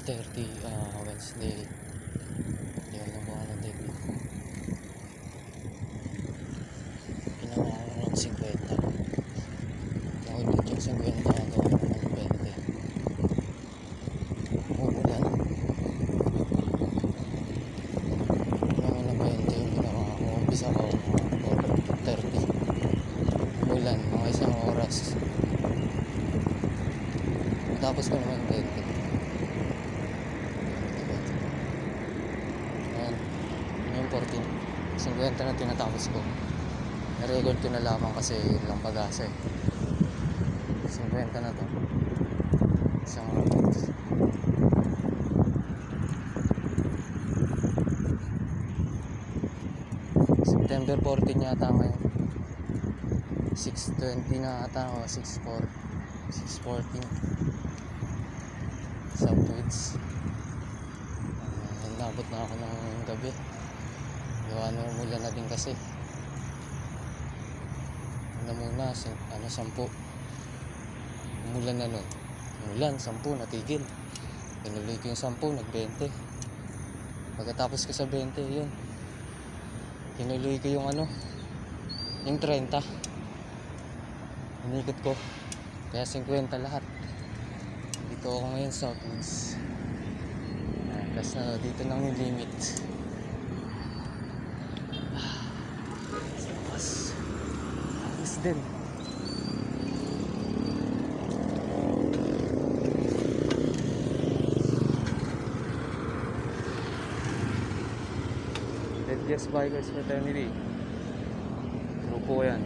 6:30 Wednesday. Hindi ko nabuha ng TV. Ginawa ko ng 50. Nakulit yung 50 na gawin ko ng 20. Umulan. Ginawa ng 20 yung ginawa ko. Umpisa ko 4:30. Umulan, mga isang oras. Tapos ko naman 20. Yung 14, 50 na tinatapos ko. Na-record ko na lamang kasi lang pag-asa eh. 50 na to. Isang oras. September 14 yata ngayon. 6:20 na ata o 6:14 Southwoods. Nabot na ako ng gabi. Gawa nung umulan na din kasi. Ano muna, 10. Umulan na nun. Umulan, 10, natigil. Tinuloy ko yung 10, nag-20. Pagkatapos ko sa 20, yun. Tinuloy ko yung yung 30. Inikot ko. Kaya 50 lahat. Dito ako ngayon sa Southwoods. Plus na dito lang yung limit. Ayos din. Dead Guest Bikers Fraternity. Grupo yan.